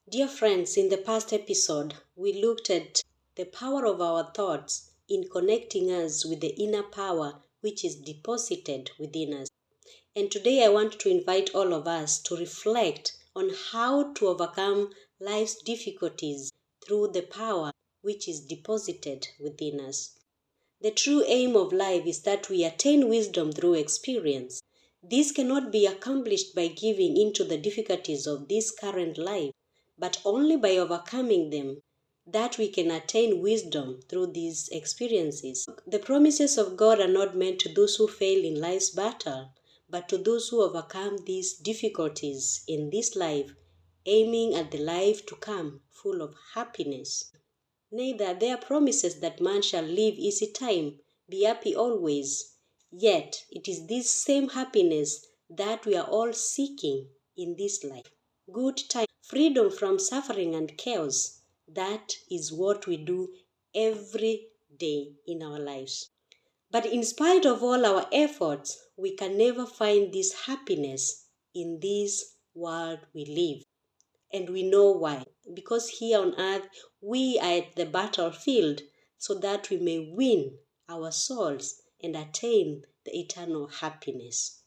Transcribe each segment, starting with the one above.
Dear friends, in the past episode, we looked at the power of our thoughts in connecting us with the inner power which is deposited within us. And today I want to invite all of us to reflect on how to overcome life's difficulties through the power which is deposited within us. The true aim of life is that we attain wisdom through experience. This cannot be accomplished by giving into the difficulties of this current life, but only by overcoming them, that we can attain wisdom through these experiences. The promises of God are not meant to those who fail in life's battle, but to those who overcome these difficulties in this life, aiming at the life to come full of happiness. Neither there are promises that man shall live easy time, be happy always. Yet it is this same happiness that we are all seeking in this life. Good time, freedom from suffering and chaos. That is what we do every day in our lives. But in spite of all our efforts, we can never find this happiness in this world we live. And we know why. Because here on earth, we are at the battlefield so that we may win our souls and attain the eternal happiness.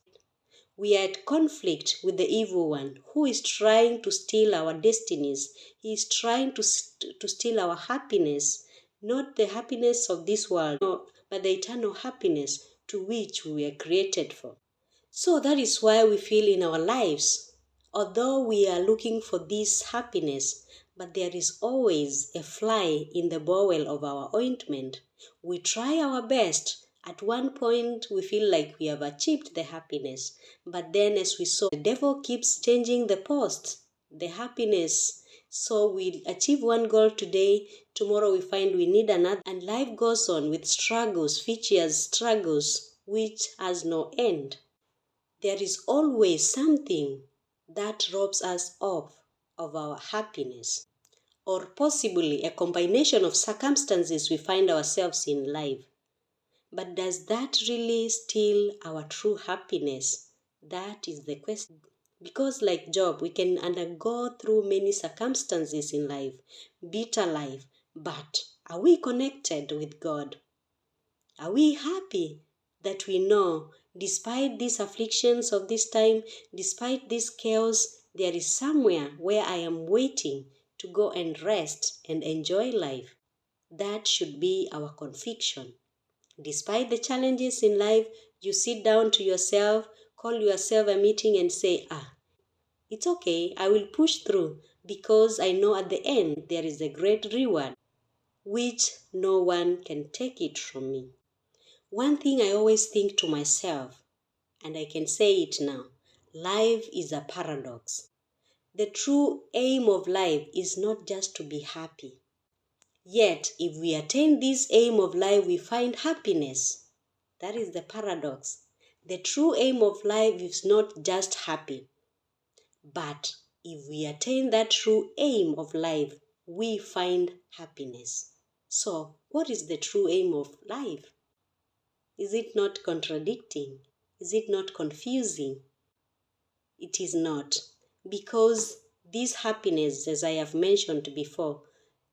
We are at conflict with the evil one who is trying to steal our destinies. He is trying to steal our happiness, not the happiness of this world, but the eternal happiness to which we were created for. So that is why we feel in our lives, although we are looking for this happiness, but there is always a fly in the bowel of our ointment. We try our best. At one point, we feel like we have achieved the happiness, but then as we saw, the devil keeps changing the post, the happiness. So we achieve one goal today, tomorrow we find we need another, and life goes on with struggles, features struggles, which has no end. There is always something that robs us of our happiness, or possibly a combination of circumstances we find ourselves in life. But does that really steal our true happiness? That is the question. Because like Job, we can undergo through many circumstances in life, bitter life, but are we connected with God? Are we happy that we know, despite these afflictions of this time, despite this chaos, there is somewhere where I am waiting to go and rest and enjoy life? That should be our conviction. Despite the challenges in life, you sit down to yourself, call yourself a meeting and say, it's okay, I will push through because I know at the end there is a great reward which no one can take it from me. One thing I always think to myself, and I can say it now, life is a paradox. The true aim of life is not just to be happy. Yet, if we attain this aim of life, we find happiness. That is the paradox. The true aim of life is not just happy. But if we attain that true aim of life, we find happiness. So, what is the true aim of life? Is it not contradicting? Is it not confusing? It is not. Because this happiness, as I have mentioned before,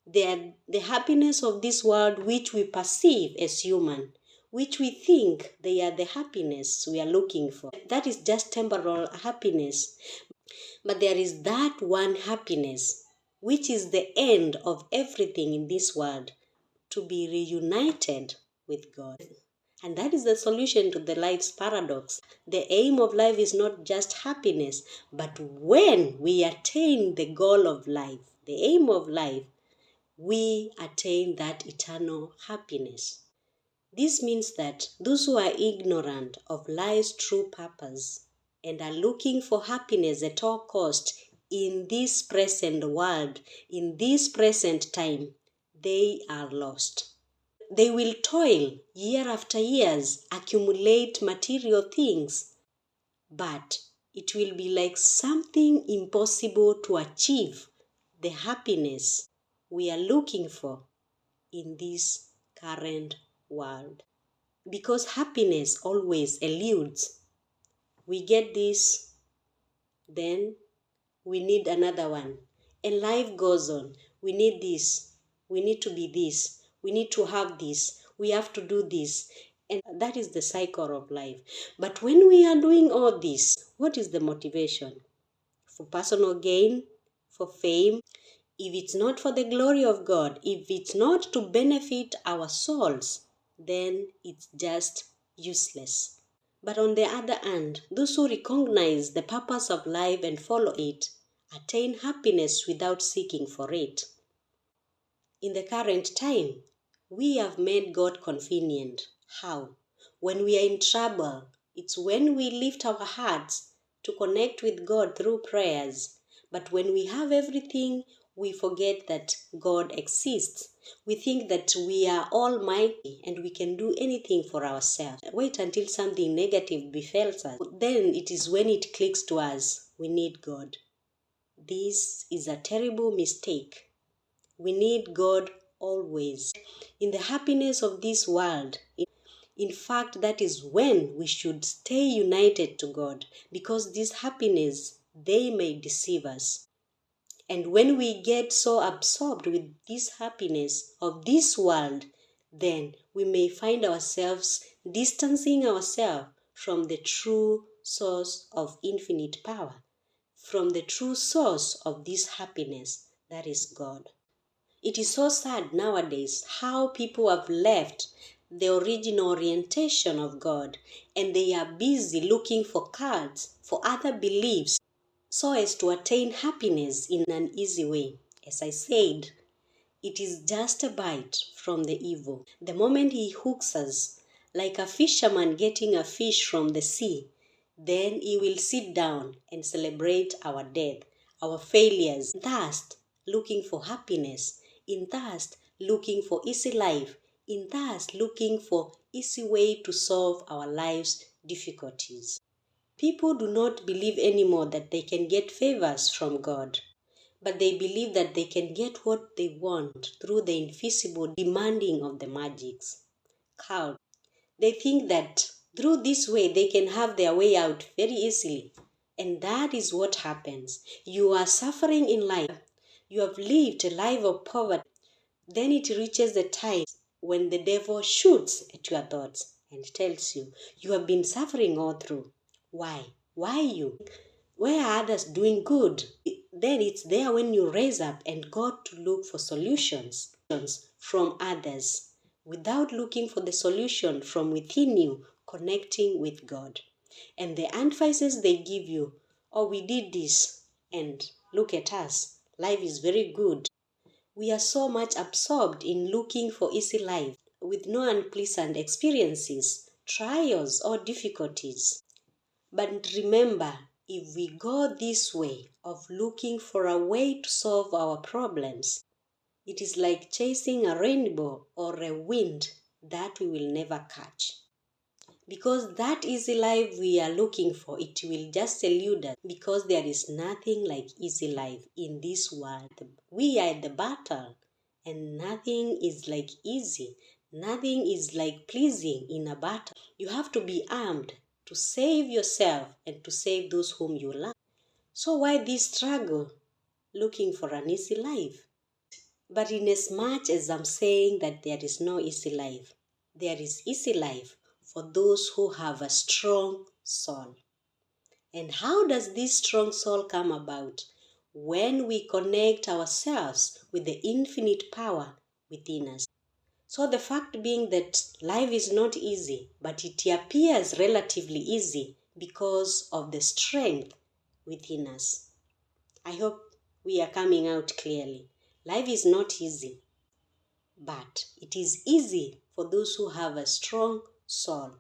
the happiness of this world which we perceive as human, which we think they are the happiness we are looking for. That is just temporal happiness. But there is that one happiness which is the end of everything in this world, to be reunited with God. And that is the solution to the life's paradox. The aim of life is not just happiness, but when we attain the goal of life, the aim of life, we attain that eternal happiness. This means that those who are ignorant of life's true purpose and are looking for happiness at all cost in this present world, in this present time, they are lost. They will toil year after years, accumulate material things, but it will be like something impossible to achieve the happiness we are looking for in this current world. Because happiness always eludes. We get this, then we need another one. And life goes on. We need this. We need to be this. We need to have this. We have to do this. And that is the cycle of life. But when we are doing all this, what is the motivation? For personal gain? For fame? If it's not for the glory of God, if it's not to benefit our souls, then it's just useless. But on the other hand, those who recognize the purpose of life and follow it attain happiness without seeking for it. In the current time, we have made God convenient. How? When we are in trouble, it's when we lift our hearts to connect with God through prayers. But when we have everything, we forget that God exists. We think that we are almighty and we can do anything for ourselves. Wait until something negative befalls us. Then it is when it clicks to us, we need God. This is a terrible mistake. We need God always. In the happiness of this world, in fact, that is when we should stay united to God, because this happiness, they may deceive us. And when we get so absorbed with this happiness of this world, then we may find ourselves distancing ourselves from the true source of infinite power, from the true source of this happiness, that is God. It is so sad nowadays how people have left the original orientation of God and they are busy looking for cults, for other beliefs, so as to attain happiness in an easy way. As I said, it is just a bite from the evil. The moment he hooks us, like a fisherman getting a fish from the sea, then he will sit down and celebrate our death, our failures, thirst, looking for happiness, in thirst, looking for easy life, in thirst, looking for easy way to solve our life's difficulties. People do not believe anymore that they can get favors from God, but they believe that they can get what they want through the invisible demanding of the magics. Cult. They think that through this way they can have their way out very easily. And that is what happens. You are suffering in life. You have lived a life of poverty. Then it reaches the time when the devil shoots at your thoughts and tells you, you have been suffering all through. Why? Why you? Where are others doing good? Then it's there when you raise up and go to look for solutions from others without looking for the solution from within you, connecting with God. And the advices they give you, oh, we did this, and look at us, life is very good. We are so much absorbed in looking for easy life with no unpleasant experiences, trials, or difficulties. But remember, if we go this way of looking for a way to solve our problems, it is like chasing a rainbow or a wind that we will never catch. Because that easy life we are looking for, it will just elude us, because there is nothing like easy life in this world. We are at the battle, and nothing is like easy. Nothing is like pleasing in a battle. You have to be armed to save yourself and to save those whom you love. So why this struggle looking for an easy life? But inasmuch as I'm saying that there is no easy life, there is easy life for those who have a strong soul. And how does this strong soul come about? When we connect ourselves with the infinite power within us. So the fact being that life is not easy, but it appears relatively easy because of the strength within us. I hope we are coming out clearly. Life is not easy, but it is easy for those who have a strong soul.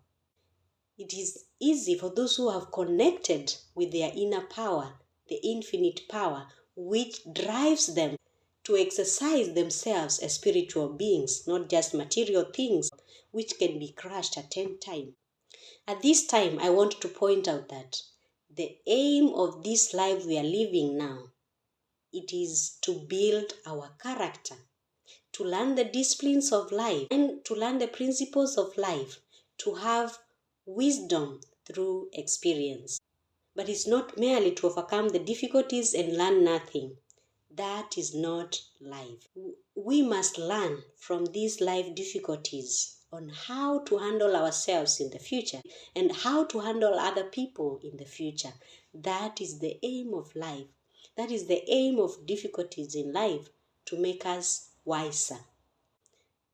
It is easy for those who have connected with their inner power, the infinite power, which drives them to exercise themselves as spiritual beings, not just material things, which can be crushed at any time. At this time, I want to point out that the aim of this life we are living now, it is to build our character, to learn the disciplines of life, and to learn the principles of life, to have wisdom through experience. But it's not merely to overcome the difficulties and learn nothing. That is not life. We must learn from these life difficulties on how to handle ourselves in the future and how to handle other people in the future. That is the aim of life. That is the aim of difficulties in life, to make us wiser.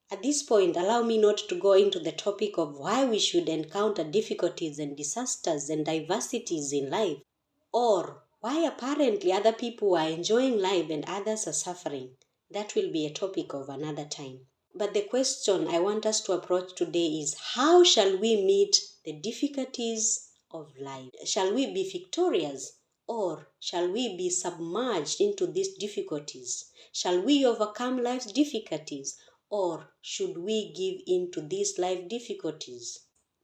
At this point, allow me not to go into the topic of why we should encounter difficulties and disasters and diversities in life, or why apparently other people are enjoying life and others are suffering. That will be a topic of another time. But the question I want us to approach today is, how shall we meet the difficulties of life? Shall we be victorious, or shall we be submerged into these difficulties? Shall we overcome life's difficulties, or should we give in to these life difficulties?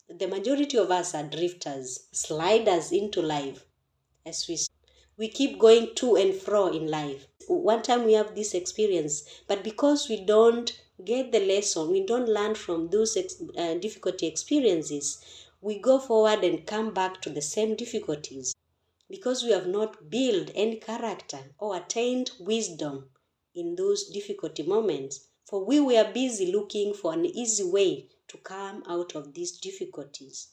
The majority of us are drifters, sliders into life. As we keep going to and fro in life. One time we have this experience, but because we don't get the lesson, we don't learn from those difficult experiences, we go forward and come back to the same difficulties because we have not built any character or attained wisdom in those difficult moments. For we were busy looking for an easy way to come out of these difficulties.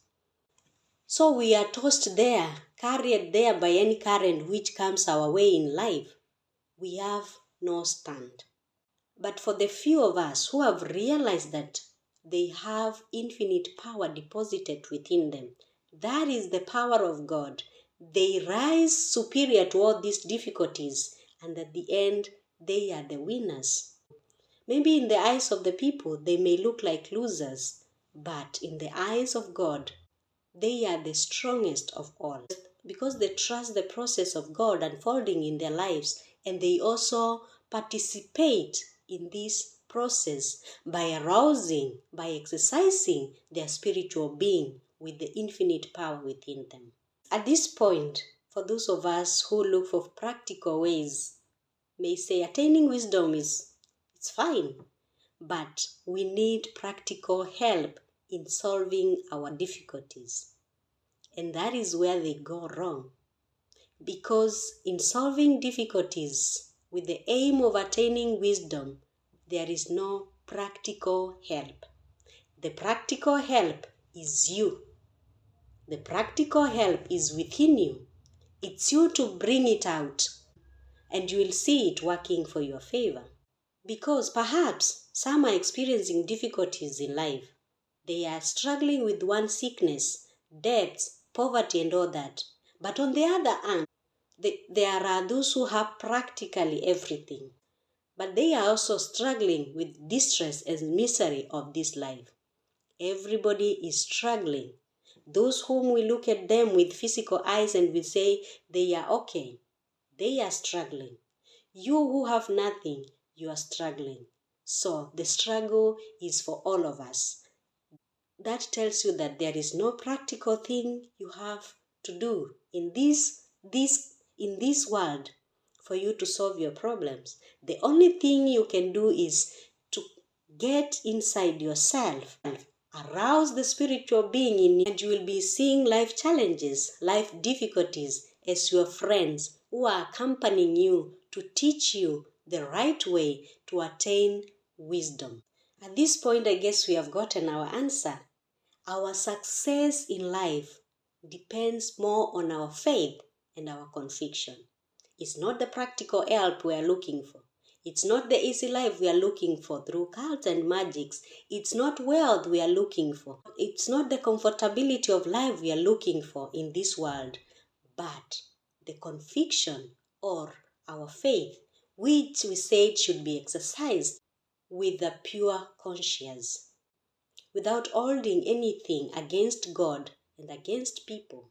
So we are tossed there, carried there by any current which comes our way in life. We have no stand. But for the few of us who have realized that they have infinite power deposited within them, that is the power of God, they rise superior to all these difficulties, and at the end, they are the winners. Maybe in the eyes of the people, they may look like losers, but in the eyes of God, they are the strongest of all, because they trust the process of God unfolding in their lives, and they also participate in this process by arousing, by exercising their spiritual being with the infinite power within them. At this point, for those of us who look for practical ways, may say attaining wisdom it's fine, but we need practical help in solving our difficulties. And that is where they go wrong. Because in solving difficulties with the aim of attaining wisdom, there is no practical help. The practical help is you. The practical help is within you. It's you to bring it out, and you will see it working for your favor. Because perhaps some are experiencing difficulties in life. They are struggling with one sickness, debts, poverty, and all that. But on the other hand, there are those who have practically everything. But they are also struggling with distress and misery of this life. Everybody is struggling. Those whom we look at them with physical eyes and we say they are okay, they are struggling. You who have nothing, you are struggling. So the struggle is for all of us. That tells you that there is no practical thing you have to do in this world for you to solve your problems. The only thing you can do is to get inside yourself, arouse the spiritual being in you, and you will be seeing life challenges, life difficulties as your friends who are accompanying you to teach you the right way to attain wisdom. At this point, I guess we have gotten our answer. Our success in life depends more on our faith and our conviction. It's not the practical help we are looking for. It's not the easy life we are looking for through cults and magics. It's not wealth we are looking for. It's not the comfortability of life we are looking for in this world, but the conviction or our faith, which we said should be exercised with a pure conscience, without holding anything against God and against people.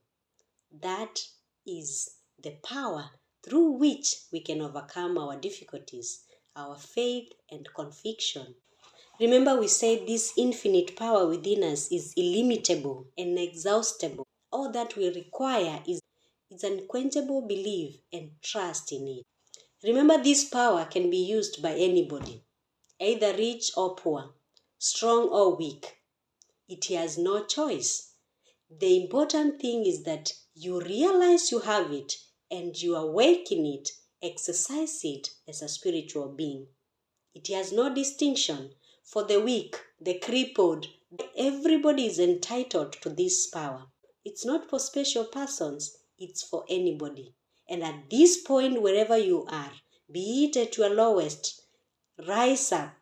That is the power through which we can overcome our difficulties, our faith and conviction. Remember, we said this infinite power within us is illimitable and inexhaustible. All that we require is unquenchable belief and trust in it. Remember, this power can be used by anybody, either rich or poor, strong or weak. It has no choice. The important thing is that you realize you have it and you awaken it exercise it as a spiritual being. It has no distinction for the weak, the crippled. Everybody is entitled to this power. It's not for special persons, it's for anybody. And at this point, wherever you are, be it at your lowest, rise up,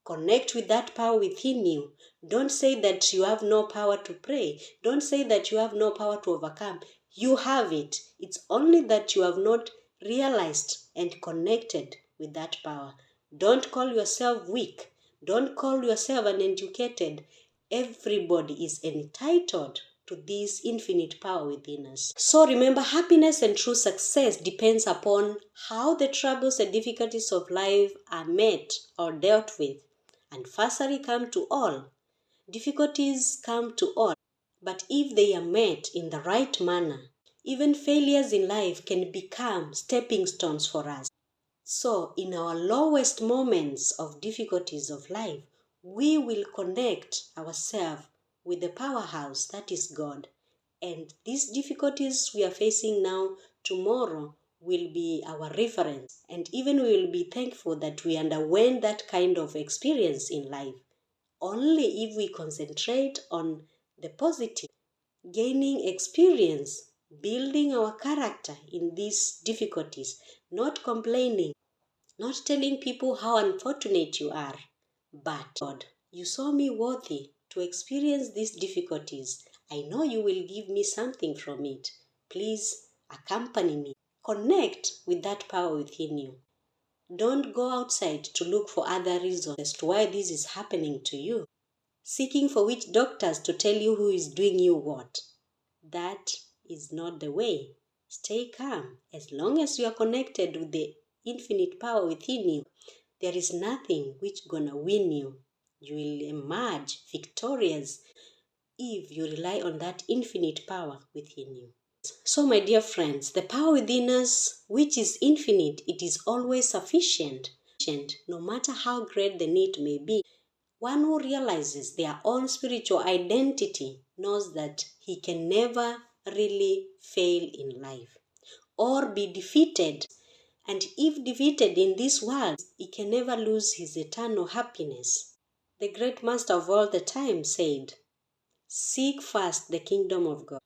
connect with that power within you. Don't say that you have no power to pray. Don't say that you have no power to overcome. You have it. It's only that you have not realized and connected with that power. Don't call yourself weak. Don't call yourself uneducated. Everybody is entitled to this infinite power within us. So remember, happiness and true success depends upon how the troubles and difficulties of life are met or dealt with. Adversity comes to all. Difficulties come to all. But if they are met in the right manner, even failures in life can become stepping stones for us. So in our lowest moments of difficulties of life, we will connect ourselves with the powerhouse that is God. And these difficulties we are facing now, tomorrow will be our reference. And even we will be thankful that we underwent that kind of experience in life. Only if we concentrate on the positive, gaining experience, building our character in these difficulties, not complaining, not telling people how unfortunate you are, but God, you saw me worthy to experience these difficulties. I know you will give me something from it. Please accompany me. Connect with that power within you. Don't go outside to look for other reasons as to why this is happening to you, seeking for witch doctors to tell you who is doing you what. That is not the way. Stay calm. As long as you are connected with the infinite power within you, there is nothing which gonna win you. You will emerge victorious if you rely on that infinite power within you. So my dear friends, the power within us, which is infinite, it is always sufficient, no matter how great the need may be. One who realizes their own spiritual identity knows that he can never really fail in life or be defeated. And if defeated in this world, he can never lose his eternal happiness. The great master of all the time said, "Seek first the kingdom of God."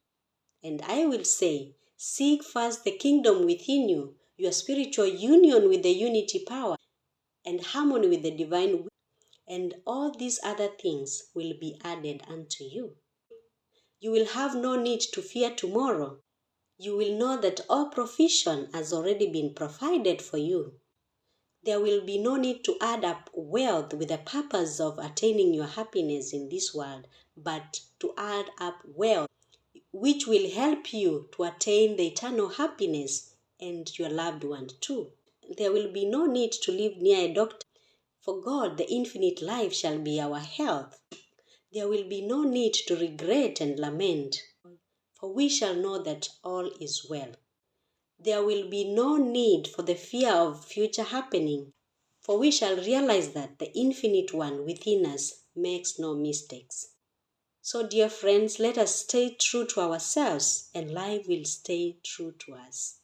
And I will say, seek first the kingdom within you, your spiritual union with the unity power and harmony with the divine will, and all these other things will be added unto you. You will have no need to fear tomorrow. You will know that all provision has already been provided for you. There will be no need to add up wealth with the purpose of attaining your happiness in this world, but to add up wealth which will help you to attain the eternal happiness and your loved one too. There will be no need to live near a doctor. For God, the infinite life shall be our health. There will be no need to regret and lament, for we shall know that all is well. There will be no need for the fear of future happening, for we shall realize that the infinite one within us makes no mistakes. So dear friends, let us stay true to ourselves and life will stay true to us.